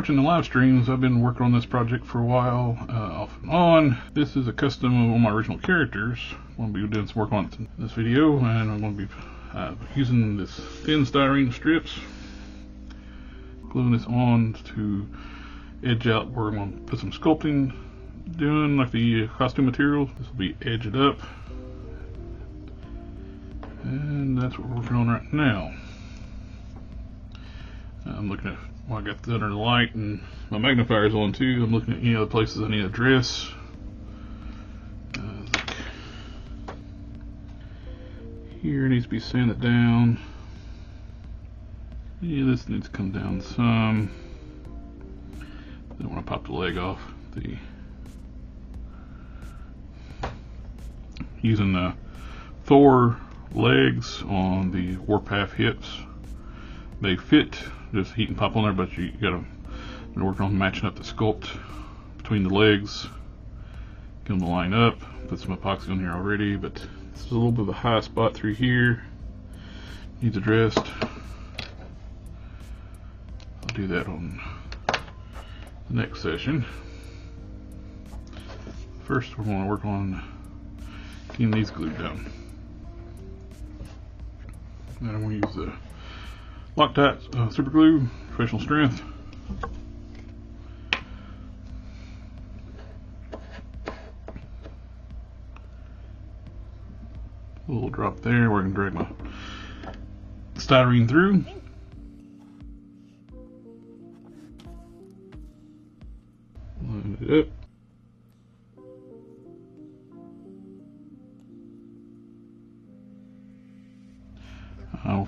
watching the live streams, I've been working on this project for a while, off and on. This is a custom of one of my original characters. I'm going to be doing some work on it in this video, and I'm going to be using this thin styrene strips, gluing this on to edge out where I'm going to put some sculpting, doing like the costume material. This will be edged up, and that's what we're working on right now. I'm looking at, well, I got this under the light and my magnifier's on too. I'm looking at any other places I need to address. Here needs to be sanded down. Yeah, this needs to come down some. I don't want to pop the leg off. Using the Thor legs on the Warpath hips. They fit, just heat and pop on there, but you gotta work on matching up the sculpt between the legs, get them to line up. Put some epoxy on here already, but this is a little bit of a high spot through here, needs addressed. I'll do that on the next session. First we're going to work on getting these glued down. And I'm going to use the Loctite super glue, professional strength. A little drop there where I can drag my styrene through. Line it up.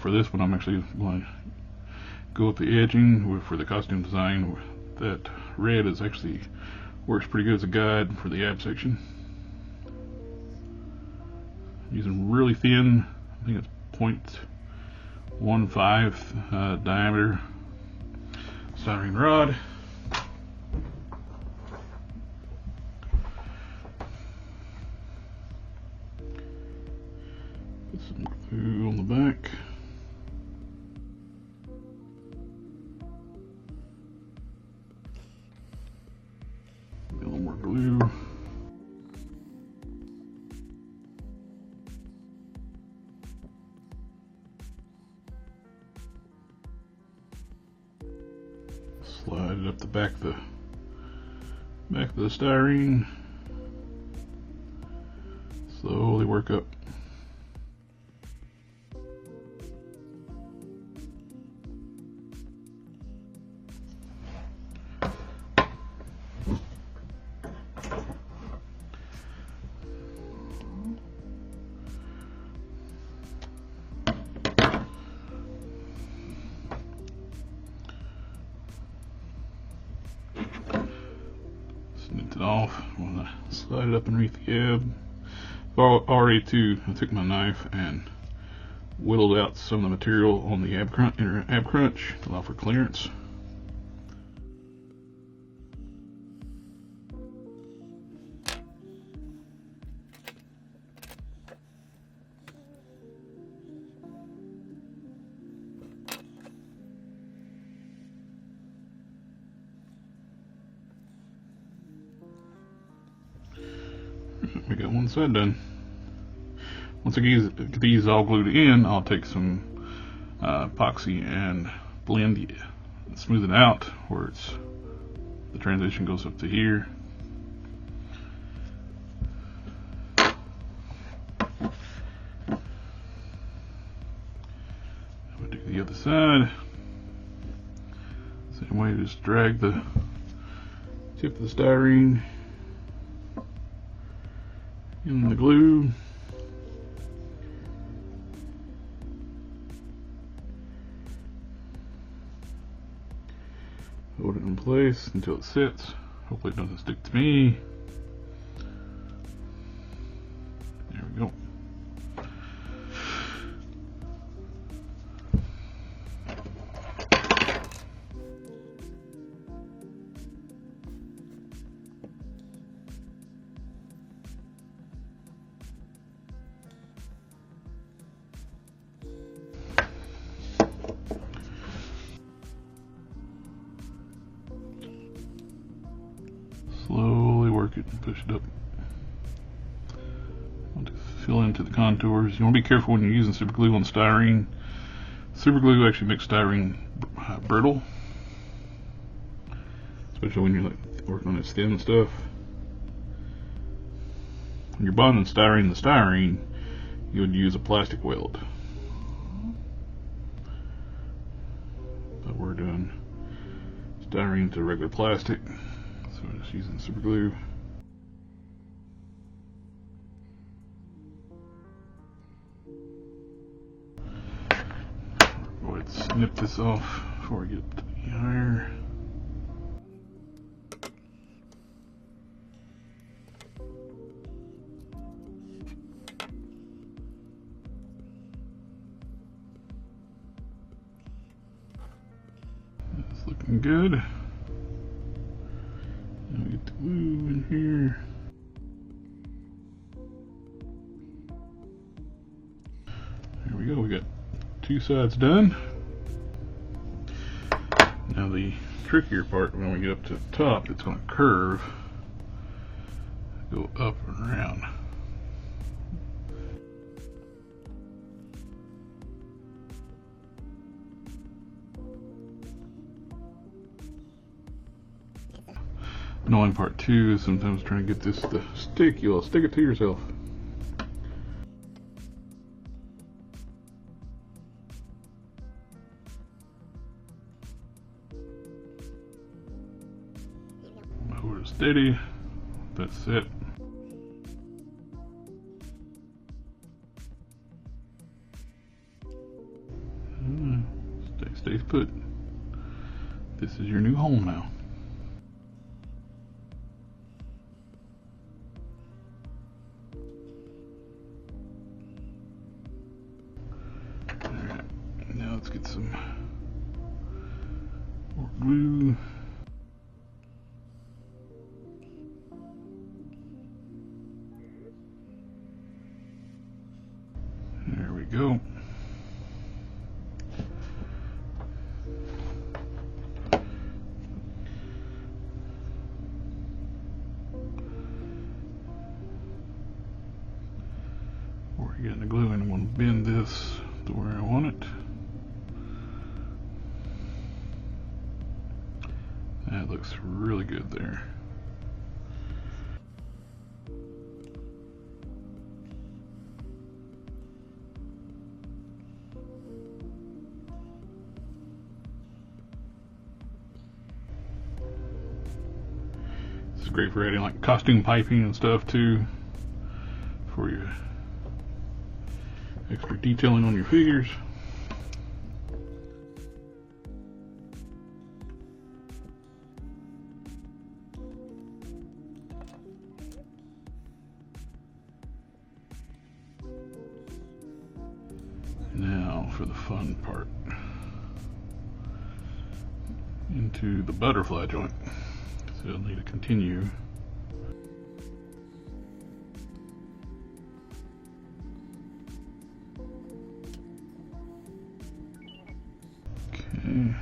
For this one, I'm actually going to go with the edging for the costume design. That red is actually works pretty good as a guide for the ab section. Using really thin, I think it's 0.15 diameter styrene rod. Put some glue on the back. A little more glue. Slide it up the back of the styrene. Slowly work up. Snip it off. I'm going to slide it up underneath the ab. I took my knife and whittled out some of the material on the inner ab crunch to allow for clearance. We got one side done. Once I get these all glued in, I'll take some epoxy and blend it, smooth it out where the transition goes up to here. I'm going to do the other side. Same way, just drag the tip of the styrene in the glue. Hold it in place until it sits. Hopefully it doesn't stick to me. There we go. it and push it up. I'll just fill into the contours. You want to be careful when you're using super glue on styrene. Super glue actually makes styrene brittle, especially when you're like working on this thin stuff. When you're bonding styrene to styrene, you would use a plastic weld. But we're doing styrene to regular plastic, so we're just using super glue. Go ahead and snip this off before we get up to the higher. That's looking good. Now we get the glue in here. There we go, we got two sides done. Now the trickier part, when we get up to the top, it's going to curve, go up and around. Annoying part too is sometimes trying to get this to stick. You'll stick it to yourself. Hold it steady. That's it. Stay put. This is your new home now. Alright, now let's get some more glue. There we go. Before we get in the glue, and I'm going to bend this to where I want it. That looks really good there. This is great for adding like costume piping and stuff too, for your extra detailing on your figures. Now for the fun part, into the butterfly joint. So you'll need to continue. Okay.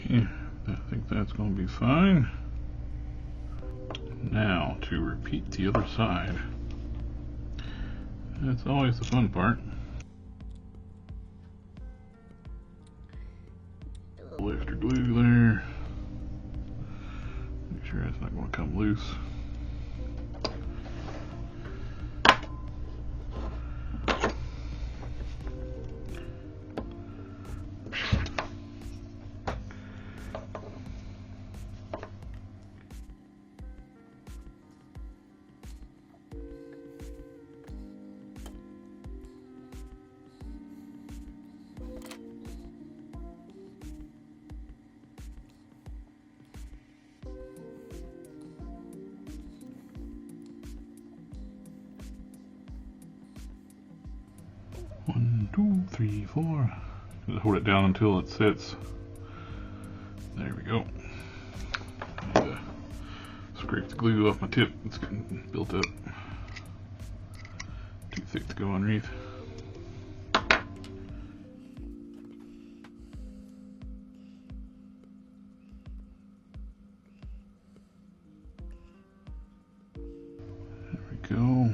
Yeah, I think that's going to be fine. Now to repeat the other side. That's always the fun part. A little extra glue there. Make sure it's not going to come loose. 1, 2, 3, 4. Just hold it down until it sits. There we go. And, scrape the glue off my tip. It's getting built up. Too thick to go underneath. There we go.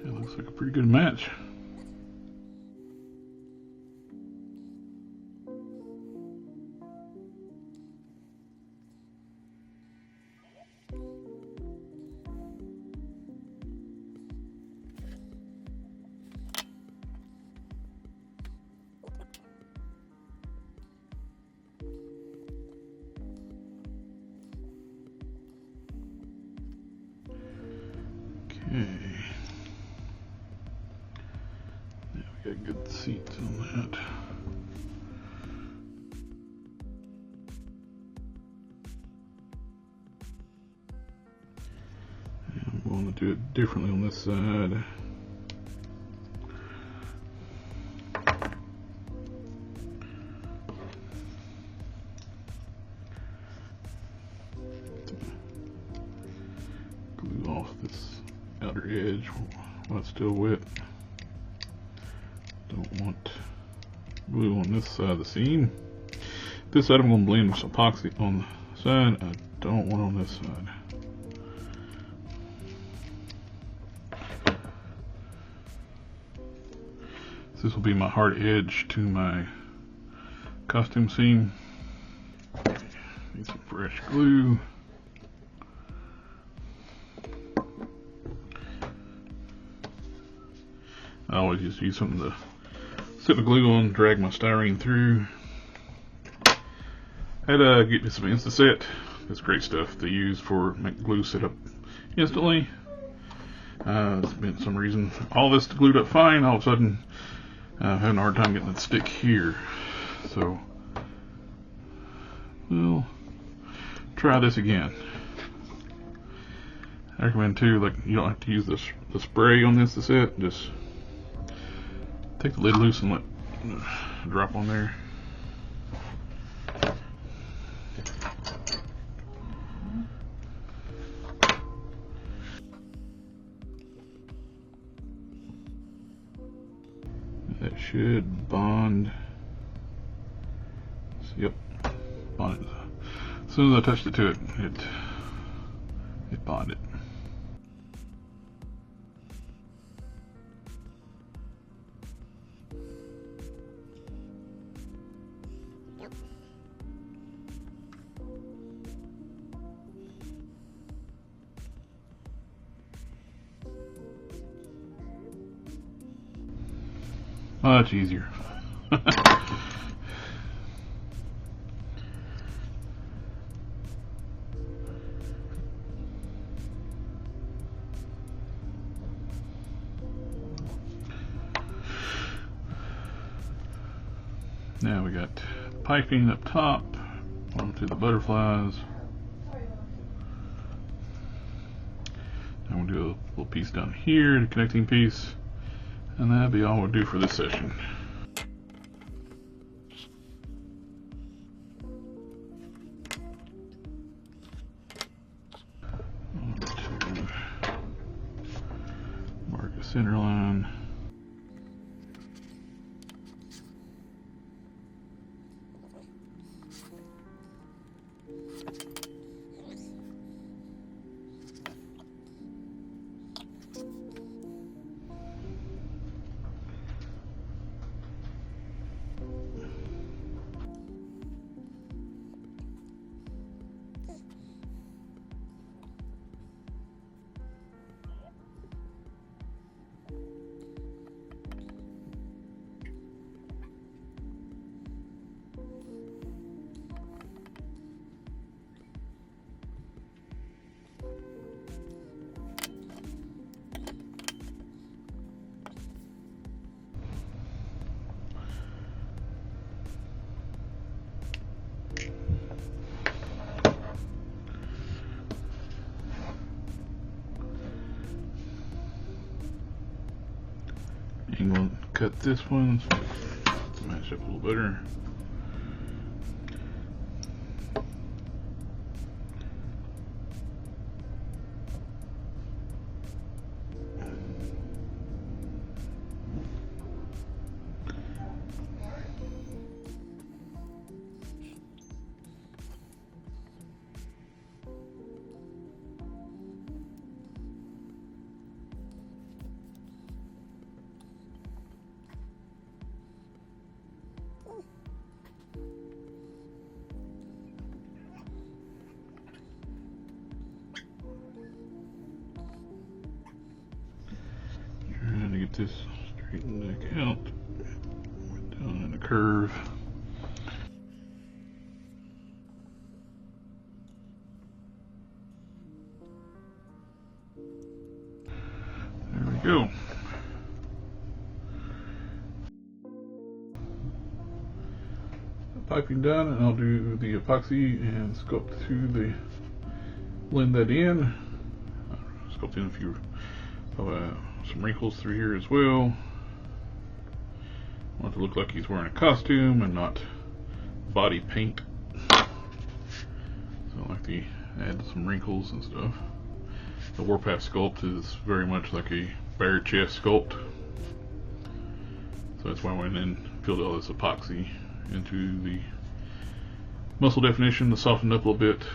It looks like a pretty good match. Okay. Got good seats on that. And I'm going to do it differently on this side. Glue off this outer edge while it's still wet. Don't want glue on this side of the seam. This side I'm going to blend with some epoxy on the side. I don't want on this side. This will be my hard edge to my costume seam. Need some fresh glue. I always just use something to set the glue on, drag my styrene through. Had to get me some Instaset. It's great stuff to use for make glue sit up instantly. It's been some reason all this glued up fine. All of a sudden, I'm having a hard time getting it to stick here. So we'll try this again. I recommend too, like you don't have to use the spray on this to set. Just take the lid loose and let it drop on there. That should bond. Yep, bonded. As soon as I touched it to it, it bonded. Much easier. Now we got piping up top onto the butterflies. I'm going to do a little piece down here, the connecting piece, and that'll be all we'll do for this session. Mark a center line. I'm going to cut this one to match up a little better. Trying to get this straightened back out. Went down in a curve. There we go. Piping done, and I'll do the epoxy and sculpt through the blend that in. Sculpt in a few some wrinkles through here as well. I want it to look like he's wearing a costume and not body paint. So I like to add some wrinkles and stuff. The Warpath sculpt is very much like a bare chest sculpt. So that's why I went in and filled all this epoxy into the muscle definition to soften it up a little bit,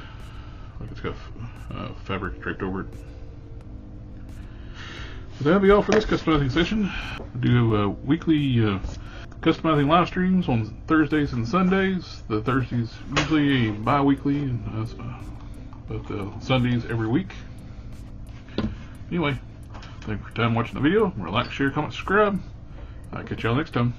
like it's got fabric draped over it. So that'll be all for this customizing session. I do weekly customizing live streams on Thursdays and Sundays. The Thursdays usually a bi-weekly, but Sundays every week. Anyway, thank you for your time watching the video. Remember to like, share, comment, subscribe. I'll catch y'all next time.